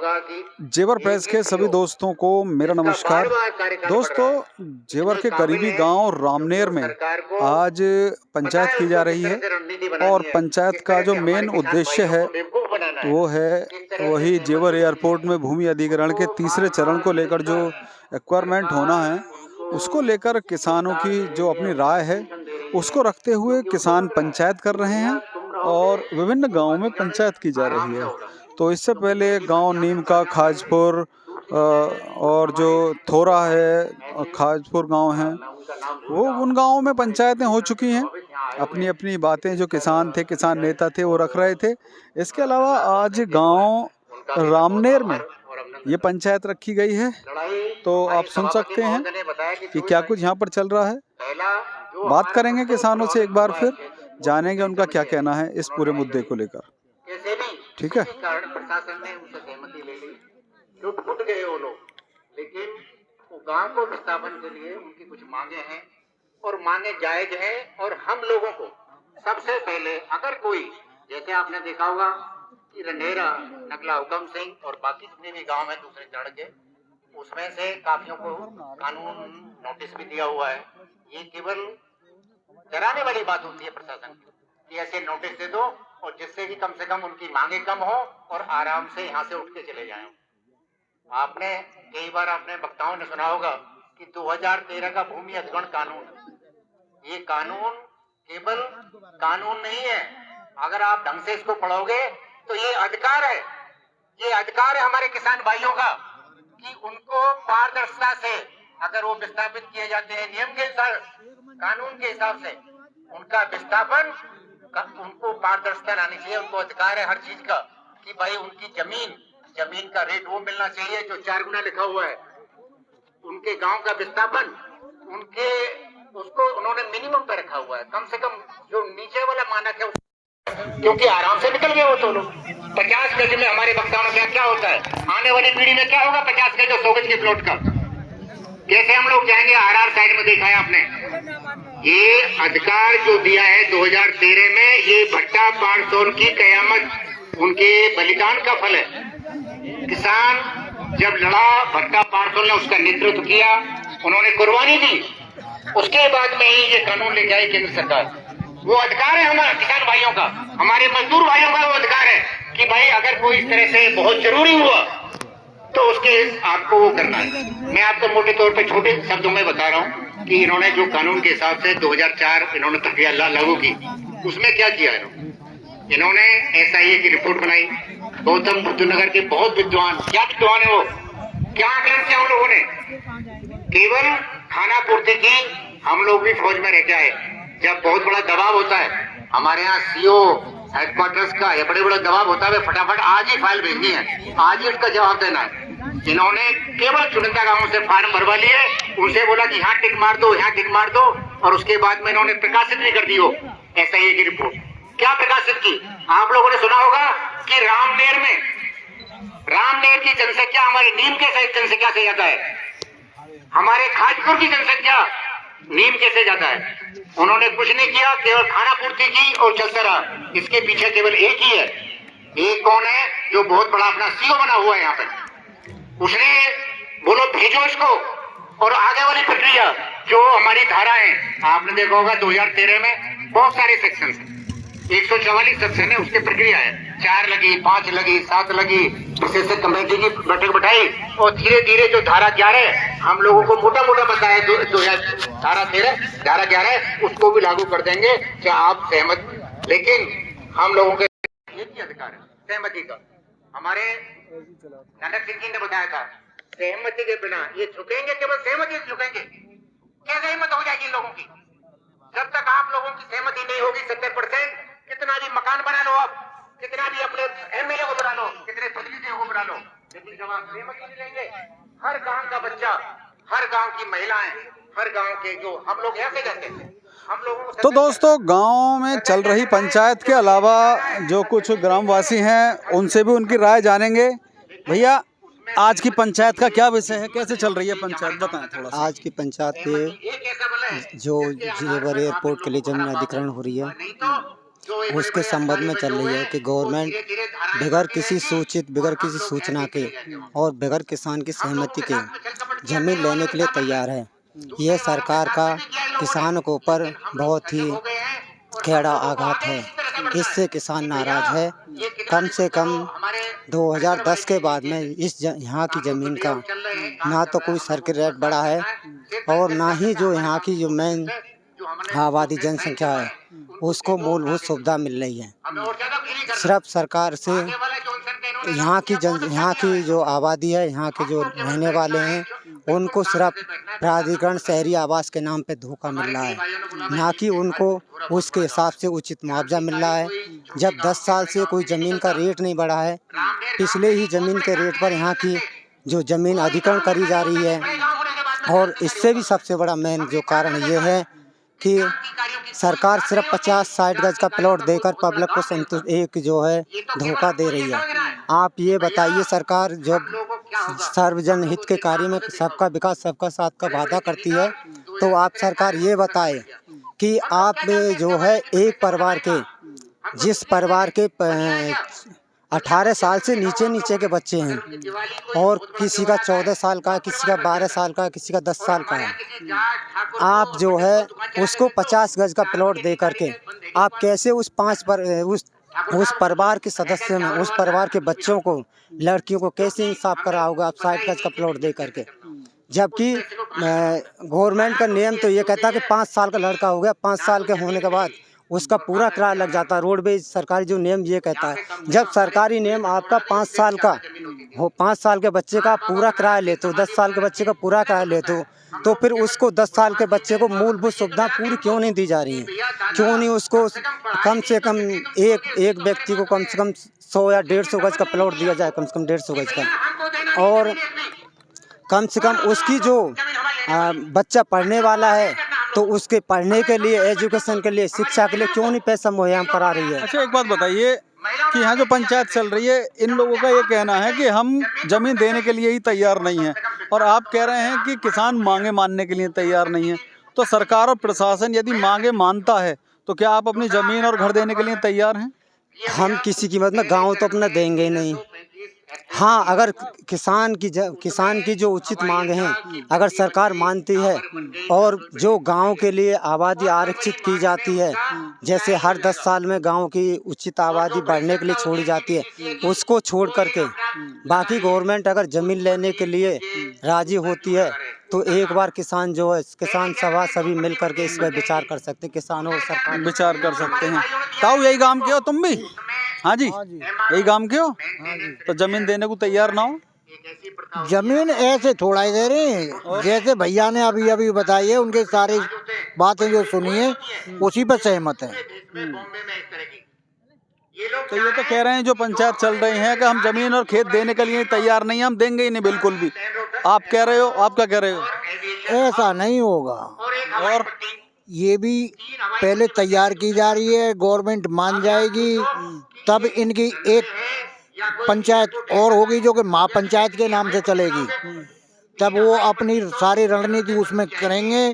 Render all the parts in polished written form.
होगा कि जेवर प्रेस के सभी दोस्तों को मेरा नमस्कार। दोस्तों, जेवर के करीबी गांव रामनेर में आज पंचायत की जा रही है और पंचायत का जो मेन उद्देश्य है वो है वही जेवर एयरपोर्ट में भूमि अधिग्रहण के तीसरे चरण को लेकर जो एक्वायरमेंट होना है उसको लेकर किसानों की जो अपनी राय है उसको रखते हुए किसान पंचायत कर रहे हैं और विभिन्न गांवों में पंचायत की जा रही है। तो इससे पहले गांव नीम का खाजपुर और जो थोरा है खाजपुर गांव है वो उन गांवों में पंचायतें हो चुकी हैं। अपनी अपनी बातें जो किसान थे, किसान नेता थे, वो रख रहे थे। इसके अलावा आज गांव रामनेर में ये पंचायत रखी गई है, तो आप सुन सकते हैं कि क्या कुछ यहाँ पर चल रहा है। बात करेंगे किसानों से एक बार, फिर जानेंगे उनका क्या कहना है इस पूरे मुद्दे को लेकर। ठीक है। प्रशासन ने उनसे सहमति ले ली, लुट गए वो लोग, लेकिन वो गांव को विस्थापन के लिए उनकी कुछ मांगे हैं और मांगे जायज है। और हम लोगों को सबसे पहले अगर कोई, जैसे आपने देखा होगा कि रंडेरा, नगला, हुकम सिंह और बाकी जितने भी गांव है दूसरे चढ़ के, उसमें से काफियों को कानून नोटिस भी दिया हुआ है। ये केवल डराने वाली बात होती है प्रशासन की कि ऐसे नोटिस दे दो और जिससे कि कम से कम उनकी मांगे कम हो और आराम से यहाँ से उठ के चले जाएं। आपने कई बार अपने वक्ताओं ने सुना होगा कि 2013 का भूमि अधिग्रहण कानून, ये कानून केवल कानून नहीं है, अगर आप ढंग से इसको पढ़ोगे तो ये अधिकार है। ये अधिकार है हमारे किसान भाइयों का कि उनको पारदर्शिता से अगर वो विस्थापित किए जाते हैं नियम के हिसाब, कानून के हिसाब से उनका विस्थापन, उनको पारदर्शिता लानी चाहिए। उनको अधिकार है हर चीज का कि भाई उनकी जमीन का रेट वो मिलना चाहिए जो 4 गुना लिखा हुआ है। उनके गांव का विस्थापन उनके उसको उन्होंने मिनिमम पे रखा हुआ है, कम से कम जो नीचे वाला मानक है, क्योंकि आराम से निकल गए वो तो लोग। 50 गज में हमारे वक्ताओं ने क्या होता है, आने वाली पीढ़ी में क्या होगा 50 गज और 100 गज के प्लॉट का, कैसे हम लोग जाएंगे। आरआर साइड में देखा है आपने, ये अधिकार जो दिया है 2013 में, ये भट्टा पारसोन की कयामत, उनके बलिदान का फल है। किसान जब लड़ा, भट्टा पारसोन ने उसका नेतृत्व किया, उन्होंने कुर्बानी दी, उसके बाद में ही ये कानून लेके आई केंद्र सरकार। वो अधिकार है हमारे किसान भाइयों का, हमारे मजदूर भाइयों का वो अधिकार है कि भाई अगर कोई इस तरह से बहुत जरूरी हुआ तो उसके आपको वो करना है। मैं आपको मोटे तौर पे छोटे शब्दों में बता रहा हूँ कि इन्होंने जो कानून के हिसाब से 2004 इन्होंने प्रक्रिया लागू की, उसमें क्या किया इन्होंने SIA की रिपोर्ट बनाई। गौतम बुद्ध नगर के बहुत विद्वान, क्या विद्वान है वो, क्या आकलन किया उन लोगों ने, केवल खाना पूर्ति की। हम लोग भी फौज में रह के आए, जब बहुत बड़ा दबाव होता है हमारे यहाँ CO हेडक्वार्टर्स का या बड़े बड़े दबाव होता है, फटाफट आज ही फाइल भेजनी है, आज ही उसका जवाब देना है। इन्होंने केवल चुनिंदा गांवों से फार्म भरवा लिए, उनसे बोला कि यहाँ टिक मार दो, यहाँ टिक मार दो, और उसके बाद में इन्होंने प्रकाशित भी कर दी हो SIA की रिपोर्ट। क्या प्रकाशित की, आप लोगों ने सुना होगा कि रामनेर की जनसंख्या हमारे नीम के जनसंख्या से ज्यादा है, हमारे खाजपुर की जनसंख्या नीम के से ज्यादा है। उन्होंने कुछ नहीं किया, केवल खाना पूर्ति की और चलता रहा। इसके पीछे केवल एक ही है, एक कौन है जो बहुत बड़ा अपना CO बना हुआ है यहाँ पे, उसने बोलो भेजो इसको। और आगे वाली प्रक्रिया जो हमारी धारा है, आपने देखा होगा 2013 में बहुत सारे सेक्शन है, 144 सेक्शन है, उसकी प्रक्रिया है, 4 लगी, 5 लगी, 7 लगी, विशेषज्ञ कमेटी की बैठक बैठाई और धीरे धीरे जो धारा 11 हम लोगों को मोटा मोटा बताया, धारा 13, धारा 11 उसको भी लागू कर देंगे, क्या आप सहमत। लेकिन हम लोगों के एक ही अधिकार है सहमति का। हमारे नानक सिंह जी ने बताया था सहमति के बिना ये झुकेंगे, केवल सहमति से झुकेंगे। कैसे हिम्मत हो जाएगी इन लोगों की, जब तक आप लोगों की सहमति नहीं होगी। 70% कितना भी मकान बना लो, आप कितना भी अपने MLA को बना लो, कितने प्रतिनिधियों को बना लो, लेकिन जब आप सहमति नहीं लेंगे, हर गांव का बच्चा, हर गांव की महिलाएं, हर गांव के जो हम लोग ऐसे कहते हैं, हम लोगों को। तो दोस्तों, गांव में चल रही पंचायत के अलावा जो कुछ ग्रामवासी हैं उनसे भी उनकी राय जानेंगे। भैया, आज की पंचायत का क्या विषय है, कैसे चल रही है पंचायत, बताएं थोड़ा सा। आज की पंचायत के जो जेवर एयरपोर्ट के लिए जमीन अधिग्रहण हो रही है, उसके संबंध में चल रही है कि गवर्नमेंट बगैर किसी सूचित, बगैर किसी सूचना के और बगैर किसान की सहमति के जमीन लेने के लिए तैयार है। यह सरकार का किसानों के ऊपर बहुत ही कड़ा आघात है। इससे किसान नाराज है। कम से कम 2010 के बाद में यहाँ की ज़मीन का ना तो कोई सरकारी रेट बढ़ा है और ना ही जो यहाँ की जो मेन आबादी जनसंख्या है उसको मूलभूत सुविधा मिल रही है। सिर्फ सरकार से यहाँ की जो आबादी है, यहाँ के जो रहने वाले हैं, उनको सिर्फ प्राधिकरण शहरी आवास के नाम पे धोखा मिल रहा है, ना कि उनको उसके हिसाब से उचित मुआवजा मिल रहा है। जब 10 साल से कोई ज़मीन का रेट नहीं बढ़ा है, पिछले ही ज़मीन के रेट पर यहाँ की जो ज़मीन अधिग्रहण करी जा रही है। और इससे भी सबसे बड़ा मेन जो कारण ये है कि सरकार सिर्फ 50-60 गज का प्लॉट देकर पब्लिक को संतुष्ट एक जो है धोखा दे रही है। आप ये बताइए, सरकार जब सार्वजनिक हित के कार्य में सबका विकास सबका साथ का वादा करती है, तो आप सरकार ये बताए कि आप जो है एक परिवार के, जिस परिवार के 18 साल से नीचे के बच्चे हैं और किसी का 14 साल का, किसी का 12 साल का, किसी का 10 साल का है, आप जो है उसको 50 गज का प्लॉट दे करके आप कैसे उस परिवार के सदस्य में, उस परिवार के बच्चों को, लड़कियों को कैसे इंसाफ कराओगे आप 60 गज का प्लॉट दे करके? जबकि गवर्नमेंट का नियम तो ये कहता है कि 5 साल का लड़का हो गया, 5 साल के होने के बाद उसका पूरा किराया लग जाता है। रोडवेज सरकारी जो नियम ये कहता है, जब सरकारी नियम आपका 5 साल का हो, 5 साल के बच्चे का पूरा किराया लेते हो, 10 साल के बच्चे का पूरा किराया लेते हो, तो फिर उसको 10 साल के बच्चे को मूलभूत सुविधा पूरी क्यों नहीं दी जा रही है? क्यों नहीं उसको कम से कम एक व्यक्ति को कम से कम 100 या 150 गज का प्लॉट दिया जाए, कम से कम 150 गज का, और कम से कम उसकी जो बच्चा पढ़ने वाला है तो उसके पढ़ने के लिए, एजुकेशन के लिए, शिक्षा के लिए क्यों नहीं पैसा मुहैया करा रही है? अच्छा, एक बात बताइए कि यहाँ जो पंचायत चल रही है, इन लोगों का ये कहना है कि हम जमीन देने के लिए ही तैयार नहीं है, और आप कह रहे हैं कि किसान मांगे मानने के लिए तैयार नहीं है। तो सरकार और प्रशासन यदि मांगे मानता है तो क्या आप अपनी जमीन और घर देने के लिए तैयार हैं? हम किसी कीमत में गाँव तो अपना देंगे ही नहीं। हाँ, अगर किसान की जो उचित मांग है अगर सरकार मानती है और जो गांव के लिए आबादी आरक्षित की जाती है, जैसे हर 10 साल में गांव की उचित आबादी बढ़ने के लिए छोड़ी जाती है, उसको छोड़ करके बाकी गवर्नमेंट अगर ज़मीन लेने के लिए राजी होती है तो एक बार किसान जो है, किसान सभा सभी मिल करके इस पर विचार कर सकते हैं, किसानों और सरकार विचार कर सकते हैं। ताऊ, यही काम के हो तुम भी? हाँ जी, यही काम के हो? तो जमीन देने को तैयार ना हो? जमीन ऐसे थोड़ा ही दे रहे हैं, जैसे भैया ने अभी बताई है, उनके सारी बातें जो सुनी है उसी पर सहमत है। तो ये तो कह रहे हैं जो पंचायत चल रही है कि हम जमीन और खेत देने के लिए तैयार नहीं, हम देंगे ही नहीं बिल्कुल भी। आप कह रहे हो, आप क्या कह रहे हो? ऐसा नहीं होगा, और ये भी पहले तैयार की जा रही है, गवर्नमेंट मान जाएगी तब इनकी एक पंचायत और होगी जो कि महापंचायत के नाम से चलेगी, तब वो अपनी सारी रणनीति उसमें करेंगे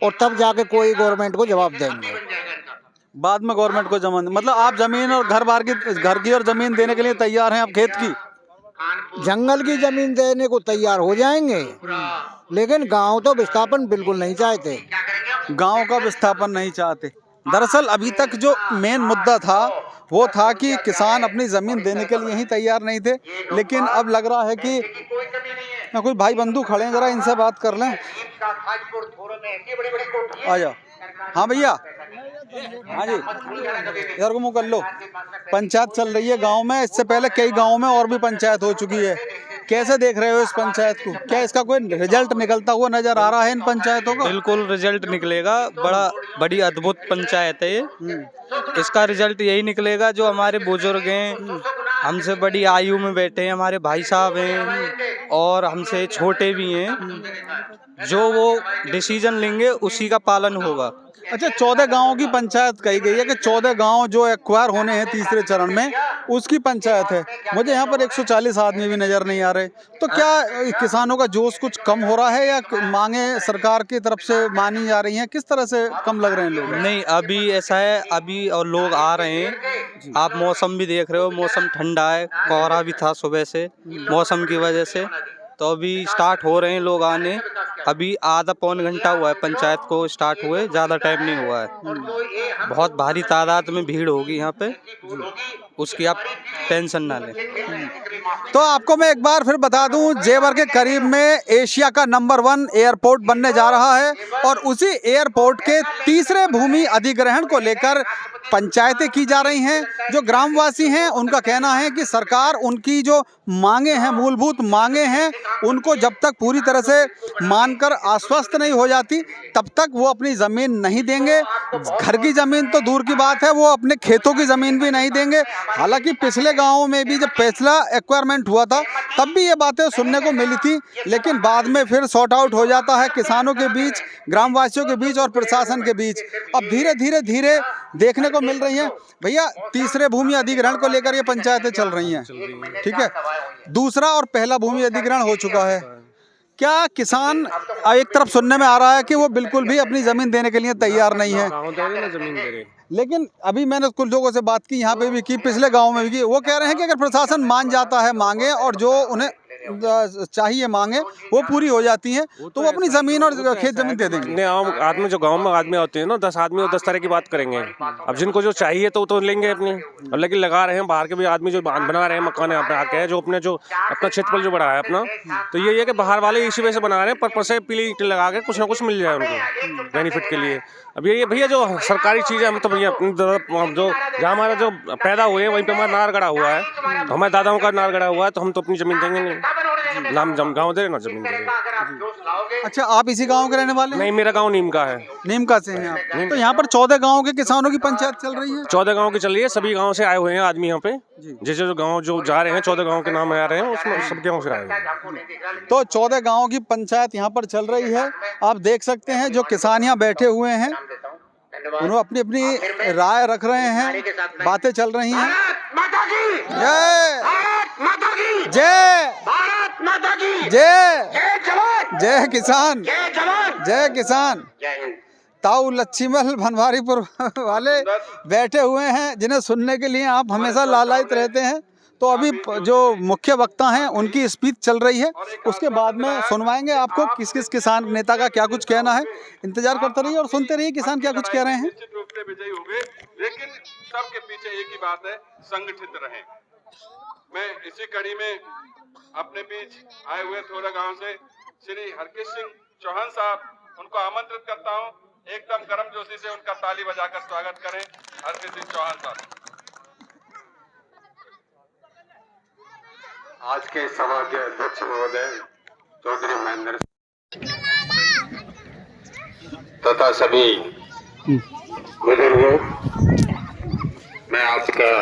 और तब जाके कोई गवर्नमेंट को जवाब देंगे। बाद में गवर्नमेंट को जमीन, मतलब आप जमीन और घर की और जमीन देने के लिए तैयार हैं? आप खेत की, जंगल की जमीन देने को तैयार हो जाएंगे, लेकिन गांव तो विस्थापन बिल्कुल नहीं चाहते। गांव का विस्थापन नहीं चाहते। दरअसल अभी तक जो मेन मुद्दा था वो था कि किसान अपनी जमीन देने के लिए ही तैयार नहीं थे, लेकिन अब लग रहा है कि कोई भाई बंधु खड़े हैं, जरा इनसे बात कर लें। आ जाओ। हाँ भैया, हाँ जी, इधर को मुँह कर लो। पंचायत चल रही है गांव में, इससे पहले कई गांव में और भी पंचायत हो चुकी है। कैसे देख रहे हो इस पंचायत को? क्या इसका कोई रिजल्ट निकलता हुआ नजर आ रहा है इन पंचायतों का? बिल्कुल रिजल्ट निकलेगा। बड़ी अद्भुत पंचायत है ये। इसका रिजल्ट यही निकलेगा, जो हमारे बुजुर्ग हैं, हमसे बड़ी आयु में बैठे हैं, हमारे भाई साहब हैं और हमसे छोटे भी हैं, जो वो डिसीजन लेंगे उसी का पालन होगा। अच्छा, 14 गांवों की पंचायत कही गई है कि 14 गांव जो एक्वायर होने हैं तीसरे चरण में, उसकी पंचायत है। मुझे यहाँ पर 140 आदमी भी नजर नहीं आ रहे। तो क्या किसानों का जोश कुछ कम हो रहा है या मांगे सरकार की तरफ से मानी जा रही हैं? किस तरह से कम लग रहे हैं लोग? नहीं, अभी ऐसा है, अभी और लोग आ रहे हैं। आप मौसम भी देख रहे हो, मौसम ठंडा है, कोहरा भी था सुबह से मौसम की वजह से, तो अभी स्टार्ट हो रहे हैं लोग आने। अभी आधा पौन घंटा हुआ है पंचायत को स्टार्ट हुए, ज़्यादा टाइम नहीं हुआ है। बहुत भारी तादाद में भीड़ होगी यहाँ पे, उसकी आप टेंशन ना लें। तो आपको मैं एक बार फिर बता दूं, जेवर के करीब में एशिया का नंबर 1 एयरपोर्ट बनने जा रहा है और उसी एयरपोर्ट के तीसरे भूमि अधिग्रहण को लेकर पंचायतें की जा रही हैं। जो ग्रामवासी हैं उनका कहना है कि सरकार उनकी जो मांगे हैं, मूलभूत मांगे हैं, उनको जब तक पूरी तरह से मानकर आश्वस्त नहीं हो जाती तब तक वो अपनी ज़मीन नहीं देंगे। घर की ज़मीन तो दूर की बात है, वो अपने खेतों की ज़मीन भी नहीं देंगे। हालांकि पिछले गाँवों में भी जब पिछला एक्वायरमेंट हुआ था तब भी ये बातें सुनने को मिली थी, लेकिन बाद में फिर सॉर्ट आउट हो जाता है किसानों के बीच, ग्रामवासियों के बीच और प्रशासन के बीच। अब धीरे देखने को मिल रही हैं। भैया, तीसरे भूमि अधिग्रहण को लेकर ये पंचायतें चल रही हैं, ठीक है। दूसरा और पहला भूमि अधिग्रहण हो चुका है। क्या किसान, एक तरफ सुनने में आ रहा है कि वो बिल्कुल भी अपनी जमीन देने के लिए तैयार नहीं है, लेकिन अभी मैंने कुछ लोगों से बात की, यहाँ पे भी की, पिछले गांव में भी की, वो कह रहे हैं कि अगर प्रशासन मान जाता है मांगे और जो उन्हें चाहिए मांगे वो पूरी हो जाती हैं तो वो अपनी जमीन और खेत जमीन दे देंगे। आम आदमी जो गांव में आदमी होते हैं ना, 10 आदमी और 10 तरह की बात करेंगे। अब जिनको जो चाहिए तो लेंगे अपनी, और लेकिन लगा रहे हैं बाहर के भी आदमी जो बना रहे हैं मकान यहाँ पे आके, जो अपना क्षेत्रफल जो बढ़ा है अपना, तो ये है कि बाहर वाले इसी वजह से बना रहे हैं, पर से पीली ईंटें लगा के कुछ ना कुछ मिल जाए उनको बेनिफिट के लिए। अब ये भैया जो सरकारी चीज़ है, हम तो भैया जो जहाँ हमारा जो पैदा हुए वहीं पे हमारा नार गड़ा हुआ है, तो हमारे दादाओं का नार गड़ा हुआ है, तो हम तो अपनी ज़मीन देंगे नहीं, नाम गाँव दे रहे ना जमीन दे रहे। अच्छा, आप इसी गांव के रहने वाले? नहीं, मेरा गांव नीम का है। नीम का से हैं आप? तो यहाँ पर 14 गांवों के किसानों की पंचायत चल रही है? 14 गांव की चल रही है, सभी गांव से आए हुए हैं आदमी यहाँ पे। जैसे जो गांव जो जा रहे हैं, 14 गांव के नाम आ रहे हैं, उसमें सब गांव से आए हैं। तो 14 गांवों की पंचायत यहाँ पर चल रही है। आप देख सकते हैं जो किसान यहाँ बैठे हुए हैं, उन्होंने अपनी अपनी राय रख रहे हैं, बातें चल रही हैं। जय जय जय किसान, जय किसान। ताऊ लच्छीमल भनवारीपुर वाले बैठे हुए हैं जिन्हें सुनने के लिए आप हमेशा लालायित रहते हैं। तो अभी जो मुख्य वक्ता हैं उनकी स्पीच चल रही है, उसके बाद में सुनवाएंगे आपको किस किस किसान नेता का क्या कुछ कहना है। इंतजार करते रहिए और सुनते रहिए किसान क्या कुछ कह रहे हैं। निश्चित रूप से विजयी होंगे, लेकिन सबके पीछे एक ही बात है, संगठित रहें। मैं इसी कड़ी में अपने बीच आए हुए थोड़ा गांव से श्री हरकिश सिंह चौहान साहब, उनको आमंत्रित करता हूं, एकदम गर्मजोशी से उनका ताली बजाकर स्वागत करें। हरकिश सिंह चौहान साहब। आज के सभा के अध्यक्ष महोदय चौधरी महेंद्र तथा सभी बुजुर्गों, मैं आपका